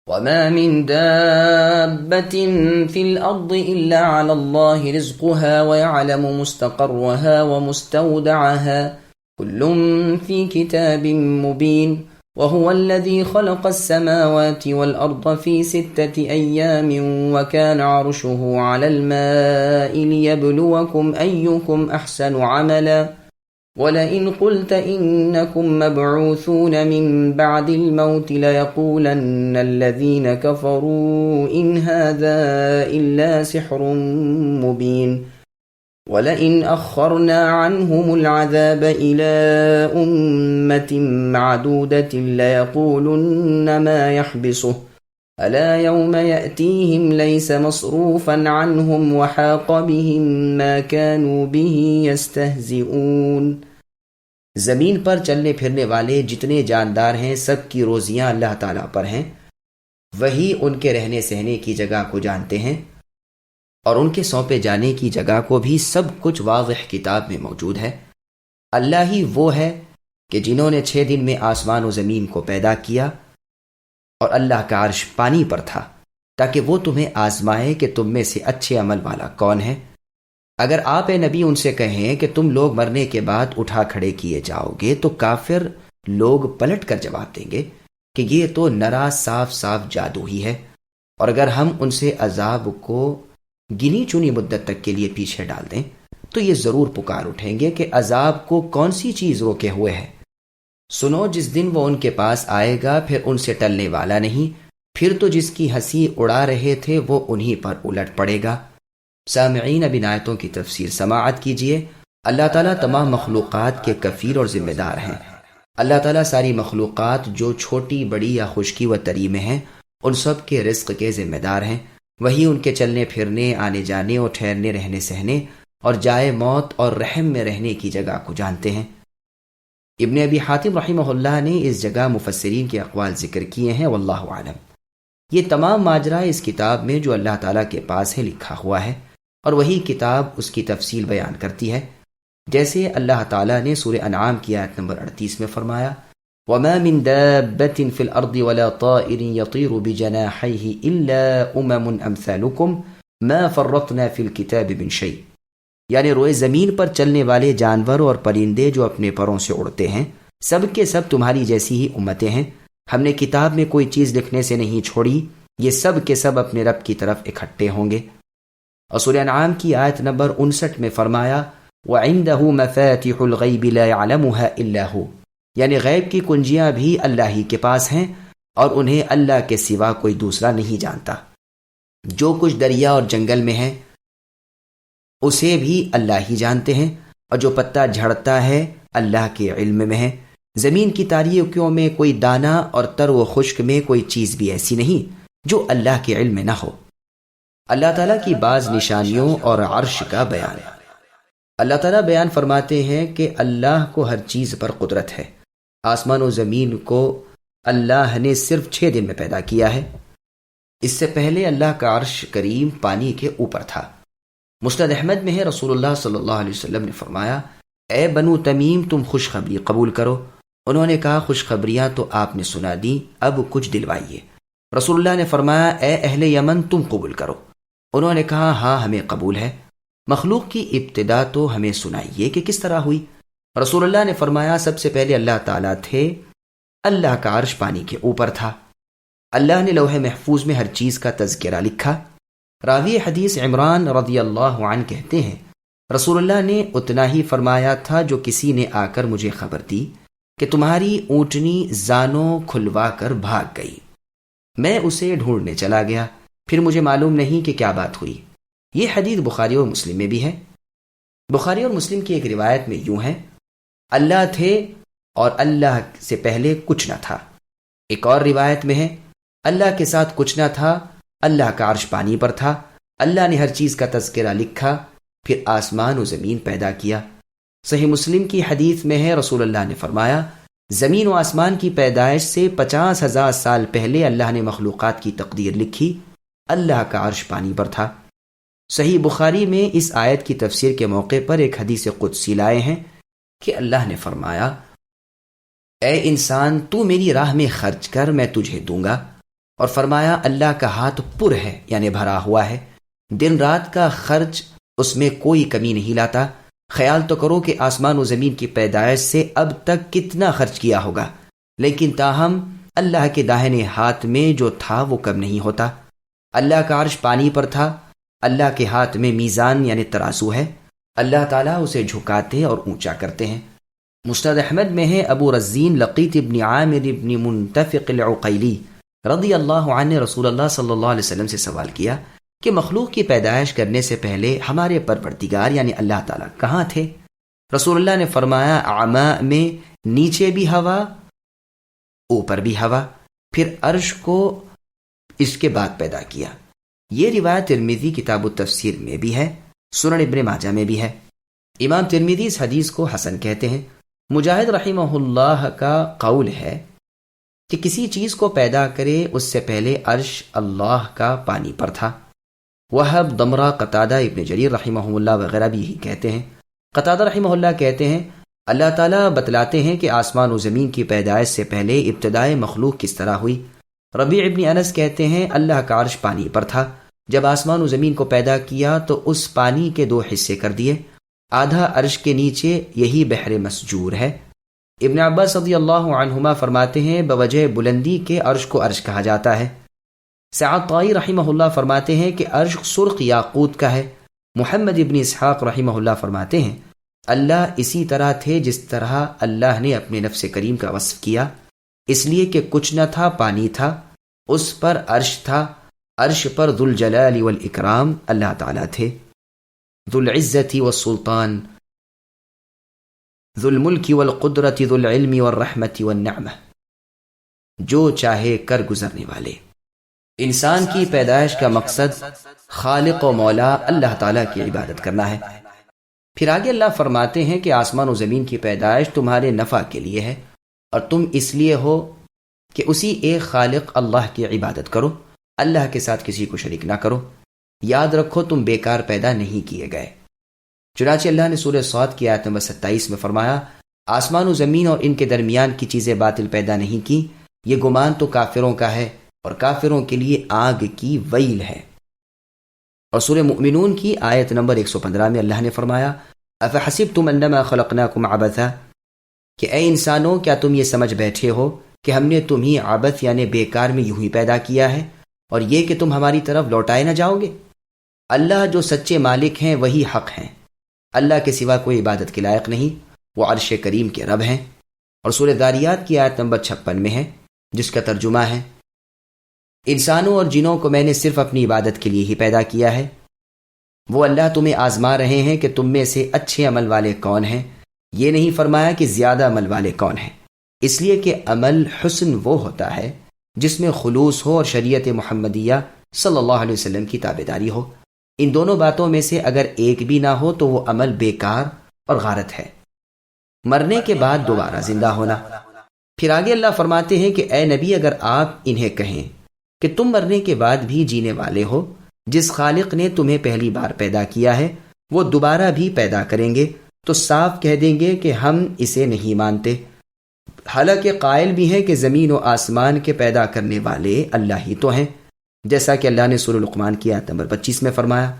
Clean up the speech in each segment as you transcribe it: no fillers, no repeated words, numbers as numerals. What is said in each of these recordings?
وما من دابة في الأرض إلا على الله رزقها ويعلم مستقرها ومستودعها كل في كتاب مبين وهو الذي خلق السماوات والأرض في 6 أيام وكان عرشه على الماء ليبلوكم أيكم أحسن عملا وَلَئِنْ قُلْتَ إِنَّكُمْ مَبْعُوثُونَ مِنْ بَعْدِ الْمَوْتِ لَيَقُولَنَّ الَّذِينَ كَفَرُوا إِنْ هَذَا إِلَّا سِحْرٌ مُبِينٌ وَلَئِنْ أَخَّرْنَا عَنْهُمُ الْعَذَابَ إِلَى أُمَّةٍ مَّعْدُودَةٍ لَيَقُولُنَّ مَا يَحْبِسُهُ أَلَا يَوْمَ يَأْتِيهِمْ لَيْسَ مَصْرُوفًا عَنْهُمْ وَحَاقَ بِهِمْ مَا كَانُوا بِهِ يَسْتَهْزِئُونَ۔ زمین پر چلنے پھرنے والے جتنے جاندار ہیں سب کی روزیاں اللہ تعالیٰ پر ہیں، وہی ان کے رہنے سہنے کی جگہ کو جانتے ہیں اور ان کے سونپے جانے کی جگہ کو بھی سب کچھ واضح کتاب میں موجود ہے۔ اللہ ہی وہ ہے کہ جنہوں نے 6 دن میں آسمان و زمین کو پیدا کیا، اور اللہ کا عرش پانی پر تھا تاکہ وہ تمہیں آزمائے کہ تم میں سے اچھے عمل والا کون ہے۔ اگر آپ اے نبی ان سے کہیں کہ تم لوگ مرنے کے بعد اٹھا کھڑے کیے جاؤ گے تو کافر لوگ پلٹ کر جواب دیں گے کہ یہ تو نرا صاف صاف جادو ہی ہے، اور اگر ہم ان سے عذاب کو گنی چنی مدت تک کے لیے پیچھے ڈال دیں تو یہ ضرور پکار اٹھیں گے کہ عذاب کو کون سی چیز روکے ہوئے ہے۔ سنو، جس دن وہ ان کے پاس آئے گا پھر ان سے ٹلنے والا نہیں، پھر تو جس کی ہنسی اڑا رہے تھے وہ انہی پر الٹ پڑے گا۔ سامعین، اب ان آیتوں کی تفسیر سماعت کیجئے۔ اللہ تعالیٰ تمام مخلوقات کے کفیل اور ذمہ دار ہیں۔ اللہ تعالیٰ ساری مخلوقات جو چھوٹی بڑی یا خشکی و تری میں ہیں ان سب کے رزق کے ذمہ دار ہیں۔ وہی ان کے چلنے پھرنے، آنے جانے اور ٹھہرنے رہنے سہنے اور جائے موت اور رحم میں رہنے کی جگہ کو جانتے ہیں۔ ابن ابی حاتم رحمہ اللہ نے اس جگہ مفسرین کے اقوال ذکر کیے ہیں، واللہ عالم۔ یہ تمام ماجرا اس کتاب میں جو اللہ تعالیٰ کے پاس ہے لکھا ہوا ہے، اور وہی کتاب اس کی تفصیل بیان کرتی ہے، جیسے اللہ تعالیٰ نے سورہ انعام کی آیت نمبر 38 میں فرمایا، وَمَا مِن دَابَّةٍ فِي الْأَرْضِ وَلَا طَائِرٍ يَطِيرُ بِجَنَاحَيْهِ إِلَّا أُمَمٌ أَمْثَالُكُمْ مَا فَرَّطْنَا فِي الْكِتَابِ مِن شَيْءٍ، یعنی روئے زمین پر چلنے والے جانور اور پرندے جو اپنے پروں سے اڑتے ہیں سب کے سب تمہاری جیسی ہی امتیں ہیں، ہم نے کتاب میں کوئی چیز لکھنے سے نہیں چھوڑی، یہ سب کے سب اپنے رب کی طرف اکٹھے ہوں گے۔ اور سورہ انعام کی آیت نمبر 59 میں فرمایا، وَعِندَهُ مَفَاتِحُ الْغَيْبِ لَا يَعْلَمُهَا إِلَّا هُوَ، یعنی غیب کی کنجیاں بھی اللہ ہی کے پاس ہیں اور انہیں اللہ کے سوا کوئی دوسرا نہیں جانتا۔ جو کچھ دریا اور جنگل میں ہے اسے بھی اللہ ہی جانتے ہیں، اور جو پتا جھڑتا ہے اللہ کے علم میں ہے۔ زمین کی تاریکیوں میں کوئی دانہ اور تر و خشک میں کوئی چیز بھی ایسی نہیں جو اللہ کے علم میں نہ ہو۔ اللہ تعالیٰ کی بعض نشانیوں اور عرش کا بیان۔ اللہ تعالیٰ بیان فرماتے ہیں کہ اللہ کو ہر چیز پر قدرت ہے۔ آسمان و زمین کو اللہ نے صرف 6 دن میں پیدا کیا ہے۔ اس سے پہلے اللہ کا عرش کریم پانی کے اوپر تھا۔ مسند احمد میں ہے، رسول اللہ صلی اللہ علیہ وسلم نے فرمایا، اے بنو تمیم تم خوشخبری قبول کرو۔ انہوں نے کہا خوشخبریاں تو آپ نے سنا دی، اب کچھ دلوائیے۔ رسول اللہ نے فرمایا، اے اہل یمن تم قبول کرو۔ انہوں نے کہا ہاں ہمیں قبول ہے۔ مخلوق کی ابتدا تو ہمیں سنائیے کہ کس طرح ہوئی۔ رسول اللہ نے فرمایا، سب سے پہلے اللہ تعالیٰ تھے، اللہ کا عرش پانی کے اوپر تھا، اللہ نے لوح محفوظ میں ہر چیز کا تذکرہ لکھا۔ راوی حدیث عمران رضی اللہ عنہ کہتے ہیں، رسول اللہ نے اتنا ہی فرمایا تھا جو کسی نے آ کر مجھے خبر دی کہ تمہاری اونٹنی زانوں کھلوا کر بھاگ گئی۔ میں اسے ڈھونڈنے چلا گیا، پھر مجھے معلوم نہیں کہ کیا بات ہوئی۔ یہ حدیث بخاری اور مسلم میں بھی ہے۔ بخاری اور مسلم کی ایک روایت میں یوں ہے، اللہ تھے اور اللہ سے پہلے کچھ نہ تھا۔ ایک اور روایت میں ہے، اللہ کے ساتھ کچھ نہ تھا، اللہ کا عرش پانی پر تھا، اللہ نے ہر چیز کا تذکرہ لکھا، پھر آسمان و زمین پیدا کیا۔ صحیح مسلم کی حدیث میں ہے، رسول اللہ نے فرمایا، زمین و آسمان کی پیدائش سے 50,000 سال پہلے اللہ نے مخلوقات کی تقدیر لکھی، اللہ کا عرش پانی پر تھا۔ صحیح بخاری میں اس آیت کی تفسیر کے موقع پر ایک حدیث قدسی لائے ہیں کہ اللہ نے فرمایا، اے انسان تو میری راہ میں خرچ کر میں تجھے دوں گا، اور فرمایا اللہ کا ہاتھ پر ہے یعنی بھرا ہوا ہے، دن رات کا خرچ اس میں کوئی کمی نہیں لاتا۔ خیال تو کرو کہ آسمان و زمین کی پیدائش سے اب تک کتنا خرچ کیا ہوگا، لیکن تاہم اللہ کے داہنے ہاتھ میں جو تھا وہ کم نہیں ہوتا۔ اللہ کا عرش پانی پر تھا، اللہ کے ہاتھ میں میزان یعنی ترازو ہے، اللہ تعالیٰ اسے جھکاتے اور اونچا کرتے ہیں۔ مسند احمد میں ہے ابو رزین لقیط ابن عامر ابن منتفق العقیلی رضی اللہ عنہ نے رسول اللہ صلی اللہ علیہ وسلم سے سوال کیا کہ مخلوق کی پیدائش کرنے سے پہلے ہمارے پروردگار یعنی اللہ تعالیٰ کہاں تھے؟ رسول اللہ نے فرمایا اعما میں نیچے بھی ہوا اوپر بھی ہوا، پھر عرش کو اس کے بعد پیدا کیا۔ یہ روایت ترمذی کتاب التفسیر میں بھی ہے، سنن ابن ماجہ میں بھی ہے۔ امام ترمذی اس حدیث کو حسن کہتے ہیں۔ مجاہد رحمہ اللہ کا قول ہے کہ کسی چیز کو پیدا کرے اس سے پہلے عرش اللہ کا پانی پر تھا۔ وہب، ضمرہ، قتادہ، ابن جریر رحمہ اللہ وغیرہ بھی یہی کہتے ہیں۔ قتادہ رحمہ اللہ کہتے ہیں اللہ تعالیٰ بتلاتے ہیں کہ آسمان و زمین کی پیدائش سے پہلے ابتدائے مخلوق کس طرح ہوئی۔ ربیع ابن انس کہتے ہیں اللہ کا عرش پانی پر تھا، جب آسمان و زمین کو پیدا کیا تو اس پانی کے 2 حصے کر دیے، آدھا عرش کے نیچے، یہی بحر مسجور ہے۔ ابن عباس رضی اللہ عنہما فرماتے ہیں بوجہ بلندی کے عرش کو عرش کہا جاتا ہے۔ سعد طائی رحمہ اللہ فرماتے ہیں کہ عرش سرخ یاقوت کا ہے۔ محمد ابن اسحاق رحمہ اللہ فرماتے ہیں اللہ اسی طرح تھے جس طرح اللہ نے اپنے نفس کریم کا وصف کیا، اس لیے کہ کچھ نہ تھا، پانی تھا، اس پر عرش تھا، عرش پر ذو الجلال والاکرام اللہ تعالیٰ تھے، ذو العزت والسلطان، ذو الملک والقدرت، ذو العلم والرحمت والنعمہ، جو چاہے کر گزرنے والے۔ انسان کی پیدائش کا مقصد خالق و مولا اللہ تعالیٰ کی عبادت کرنا ہے۔ پھر آگے اللہ فرماتے ہیں کہ آسمان و زمین کی پیدائش تمہارے نفع کے لیے ہے اور تم اس لیے ہو کہ اسی ایک خالق اللہ کی عبادت کرو، اللہ کے ساتھ کسی کو شریک نہ کرو۔ یاد رکھو تم بیکار پیدا نہیں کیے گئے۔ چنانچہ اللہ نے سورہ صاد کی آیت نمبر 27 میں فرمایا آسمان و زمین اور ان کے درمیان کی چیزیں باطل پیدا نہیں کی، یہ گمان تو کافروں کا ہے اور کافروں کے لیے آگ کی ویل ہے۔ اور سورہ مؤمنون کی آیت نمبر 115 میں اللہ نے فرمایا افحسبتم انما خلقناکم عبثا، کہ اے انسانوں کیا تم یہ سمجھ بیٹھے ہو کہ ہم نے تمہیں عبث یعنی بیکار میں یوں ہی پیدا کیا ہے اور یہ کہ تم ہماری طرف لوٹائے نہ جاؤ گے؟ اللہ جو سچے مالک ہیں وہی حق ہیں، اللہ کے سوا کوئی عبادت کے لائق نہیں، وہ عرش کریم کے رب ہیں۔ اور سورہ ذاریات کی آیت نمبر 56 میں ہے، جس کا ترجمہ ہے انسانوں اور جنوں کو میں نے صرف اپنی عبادت کے لیے ہی پیدا کیا ہے۔ وہ اللہ تمہیں آزما رہے ہیں کہ تم میں سے اچھے عمل والے کون ہیں، یہ نہیں فرمایا کہ زیادہ عمل والے کون ہیں، اس لیے کہ عمل حسن وہ ہوتا ہے جس میں خلوص ہو اور شریعت محمدیہ صلی اللہ علیہ وسلم کی تابعداری ہو۔ ان دونوں باتوں میں سے اگر ایک بھی نہ ہو تو وہ عمل بیکار اور غارت ہے۔ مرنے کے بعد دوبارہ زندہ ہونا۔ پھر آگے اللہ فرماتے ہیں کہ اے نبی اگر آپ انہیں کہیں کہ تم مرنے کے بعد بھی جینے والے ہو، جس خالق نے تمہیں پہلی بار پیدا کیا ہے وہ دوبارہ بھی پیدا کریں گے، تو صاف کہہ دیں گے کہ ہم اسے نہیں مانتے، حالانکہ قائل بھی ہیں کہ زمین و آسمان کے پیدا کرنے والے اللہ ہی تو ہیں، جیسا کہ اللہ نے سورہ لقمان کی آیت نمبر 25 میں فرمایا۔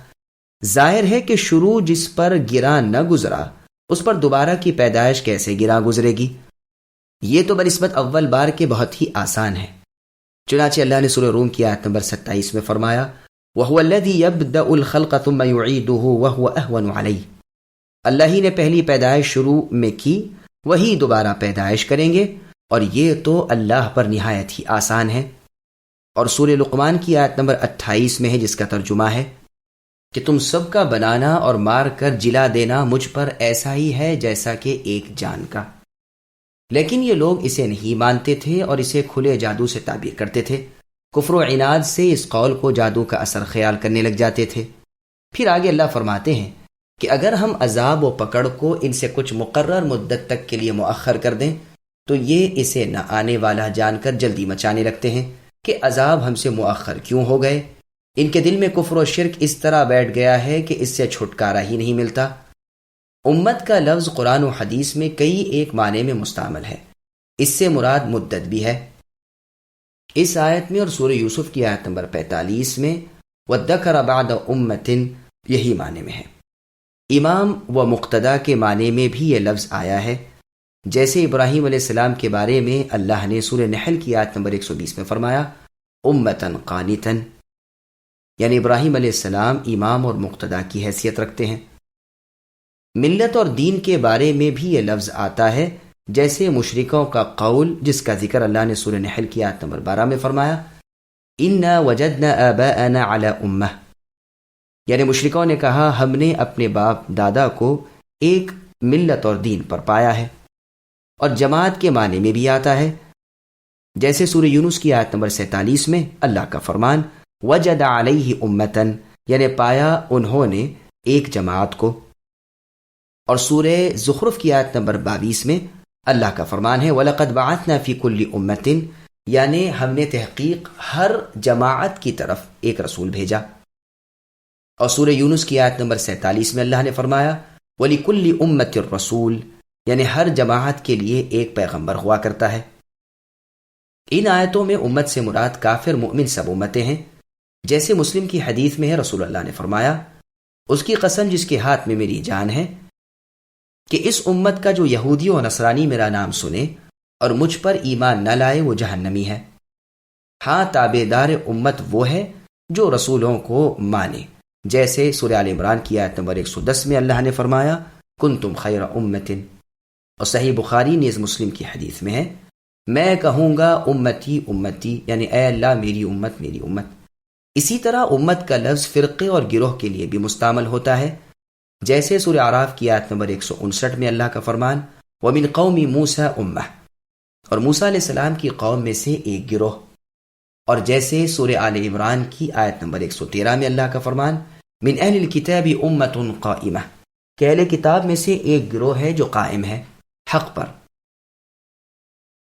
ظاہر ہے کہ شروع جس پر گراں نہ گزرا اس پر دوبارہ کی پیدائش کیسے گراں گزرے گی؟ یہ تو بنسبت اول بار کے بہت ہی آسان ہے۔ چنانچہ اللہ نے سورہ روم کی آیت نمبر 27 میں فرمایا وَهُوَ الَّذِي يَبْدَأُ الْخَلْقَ ثُمَّ يُعِيدُهُ وَهُوَ أَهْوَنُ عَلَيْهِ، اللہ ہی نے پہلی پیدائش شروع میں کی، وہی دوبارہ پیدائش کریں گے، اور یہ تو اللہ پر نہایت ہی آسان ہے۔ اور سورہ لقمان کی آیت نمبر 28 میں ہے، جس کا ترجمہ ہے کہ تم سب کا بنانا اور مار کر جلا دینا مجھ پر ایسا ہی ہے جیسا کہ ایک جان کا۔ لیکن یہ لوگ اسے نہیں مانتے تھے اور اسے کھلے جادو سے تعبیر کرتے تھے، کفر و عناد سے اس قول کو جادو کا اثر خیال کرنے لگ جاتے تھے۔ پھر آگے اللہ فرماتے ہیں کہ اگر ہم عذاب و پکڑ کو ان سے کچھ مقرر مدت تک کے لیے مؤخر کر دیں تو یہ اسے نہ آنے والا جان کر جلدی مچانے لگتے ہیں کہ عذاب ہم سے مؤخر کیوں ہو گئے۔ ان کے دل میں کفر و شرک اس طرح بیٹھ گیا ہے کہ اس سے چھٹکارا ہی نہیں ملتا۔ امت کا لفظ قرآن و حدیث میں کئی ایک معنی میں مستعمل ہے، اس سے مراد مدت بھی ہے۔ اس آیت میں اور سورہ یوسف کی آیت نمبر 45 میں وَذَّكَرَ بَعْدَ أُمَّةٍ یہی معنی میں ہے۔ امام و مقتدا کے معنی میں بھی یہ لفظ آیا ہے، جیسے ابراہیم علیہ السلام کے بارے میں اللہ نے سورہ نحل کی آیت نمبر 120 میں فرمایا امتن قانتن، یعنی ابراہیم علیہ السلام امام اور مقتدا کی حیثیت رکھتے ہیں۔ ملت اور دین کے بارے میں بھی یہ لفظ آتا ہے، جیسے مشرکوں کا قول جس کا ذکر اللہ نے سورہ نحل کی آیت نمبر 12 میں فرمایا اِنَّا وَجَدْنَا آبَاءَنَا عَلَىٰ أُمَّةٍ، یعنی مشرکوں نے کہا ہم نے اپنے باپ دادا کو ایک ملت اور دین پر پایا ہے۔ اور جماعت کے معنی میں بھی آتا ہے، جیسے سورہ یونس کی آیت نمبر 47 میں اللہ کا فرمان وَجَدَ عَلَيْهِ أُمَّةً، یعنی پایا انہوں نے ایک جماعت کو۔ اور سورہ زخرف کی آیت نمبر 22 میں اللہ کا فرمان ہے وَلَقَدْ بَعَثْنَا فِي كُلِّ أُمَّةٍ، یعنی ہم نے تحقیق ہر جماعت کی طرف ایک رسول بھیجا۔ اور سورہ یونس کی آیت نمبر 47 میں اللہ نے فرمایا وَلِكُلِّ أُمَّةٍ الرَّسُولُ، یعنی ہر جماعت کے لیے ایک پیغمبر ہوا کرتا ہے۔ ان آیتوں میں امت سے مراد کافر مومن سب امتیں ہیں، جیسے مسلم کی حدیث میں ہے رسول اللہ نے فرمایا اس کی قسم جس کے ہاتھ میں میری جان ہے کہ اس امت کا جو یہودی و نصرانی میرا نام سنے اور مجھ پر ایمان نہ لائے وہ جہنمی ہے۔ ہاں تابع دار امت وہ ہے جو رسولوں کو مانے، جیسے سورہ آل عمران کی آیت نمبر 110 میں اللہ نے فرمایا کنتم خیر امت، اور صحیح بخاری نیز مسلم کی حدیث میں ہے میں کہوں گا امتی امتی، یعنی اے اللہ میری امت میری امت۔ اسی طرح امت کا لفظ فرقے اور گروہ کے لیے بھی مستعمل ہوتا ہے، جیسے سورہ اعراف کی آیت نمبر 159 میں اللہ کا فرمان وَمِن قَوْمِ مُوسَىٰ أُمَّةٌ، اور موسیٰ علیہ السلام کی قوم میں سے ایک گروہ۔ اور جیسے سورہ آل عمران کی آیت نمبر 113 میں اللہ کا فرمان من اہل الکتاب امۃ قائمہ، کہ اہل کتاب میں سے ایک گروہ ہے جو قائم ہے حق پر۔